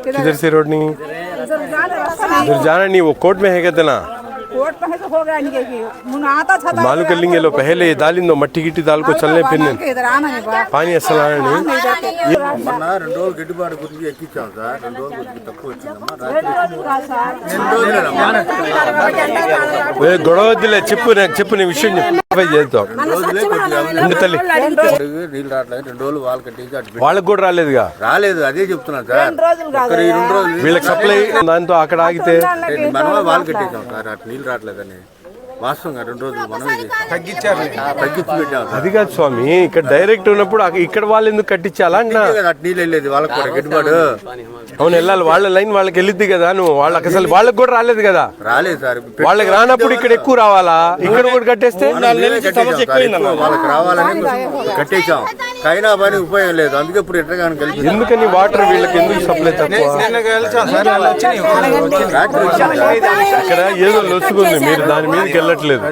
किधर से रोड नहीं इधर जाना नहीं, वो कोर्ट में है कहते ना। कोर्ट में तो हो गया इनके की मुन आता था मालूम कर लेंगे लो, पहले ये डाल दो मट्टी गिट्टी दाल को चलने फिरने इधर आना है बा पानी असल आना नहीं। మొన్న 2 రోజులు గిట్టుబాటు గురించి ఎక్కించాం సార్. 2 రోజులు కొద్దిగా తక్కువ వచ్చిందమ్మా. గొడవ వద్దులే, చెప్పు నాకు చెప్పు, నీ విషయం చేద్దాం. తల్లి నీళ్ళు రావట్లేదు. 2 రోజులు వాళ్ళు కట్టేసి వాళ్ళకి కూడా రాలేదుగా. రాలేదు, అదే చెప్తున్నాను సార్. 2 రోజులు వీళ్ళకి సప్లై దాంతో అక్కడ ఆగితే మనం వాళ్ళు కట్టేసాం సార్. అటు నీళ్ళు రావట్లేదని వాస్తవంగా 2 రోజులు మనం తగ్గించి పెట్టాం. అది కాదు స్వామి, ఇక్కడ డైరెక్ట్ ఉన్నప్పుడు ఇక్కడ వాళ్ళు ఎందుకు కట్టించాలా అన్నా. అటు నీళ్ళు వెళ్ళేది వాళ్ళకి కూడా గిట్టుబాటు. అవును వెళ్ళాలి, వాళ్ళ లైన్ వాళ్ళకి వెళ్ళిద్ది కదా. నువ్వు వాళ్ళకి అసలు వాళ్ళకి కూడా రాలేదు కదా. రాలేదు సార్. వాళ్ళకి రానప్పుడు ఇక్కడ ఎక్కువ రావాలా, ఇక్కడ కూడా కట్టేస్తే వాళ్ళకి రావాలని కట్టేసాం. అయినా పని ఉపయోగం లేదు. అందుకే ఇప్పుడు ఎట్టగానే కలిసి ఎందుకని వాటర్ వీళ్ళకి ఎందుకు సప్లై తక్కువ. ఇక్కడ ఏదో లొసుకుంది, మీరు దాని మీదకి వెళ్ళట్లేదు.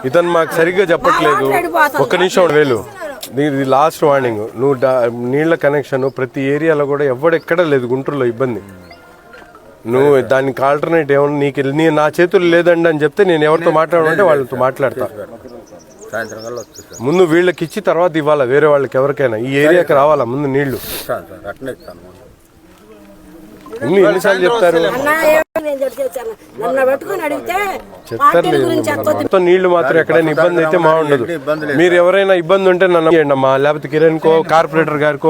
ఇతను మాకు సరిగ్గా చెప్పట్లేదు. ఒక్క నిమిషం వేలు, ఇది లాస్ట్ వార్నింగ్. నువ్వు నీళ్ల కనెక్షన్ ప్రతి ఏరియాలో కూడా ఎవ్వడెక్కడ లేదు గుంటూరులో ఇబ్బంది. నువ్వు దానికి ఆల్టర్నేట్ ఏమన్నా నీకు నా చేతులు లేదండి అని చెప్తే నేను ఎవరితో మాట్లాడాలంటే వాళ్ళతో మాట్లాడతా. సాయంత్రం కల్లా వచ్చేసారు. ముందు వీళ్ళకి ఇచ్చి తర్వాత ఇవ్వాలా వేరే వాళ్ళకి ఎవరికైనా. ఈ ఏరియాకి రావాలా ముందు నీళ్లు. అట్నే ఇస్తాను. ఎన్నిసార్లు చెప్తారు. చెప్తారు నీళ్లు మాత్రం ఎక్కడైనా ఇబ్బంది అయితే మా ఉండదు. మీరు ఎవరైనా ఇబ్బంది ఉంటే నన్ను లేకపోతే కిరణ్ కో కార్పొరేటర్ గారికో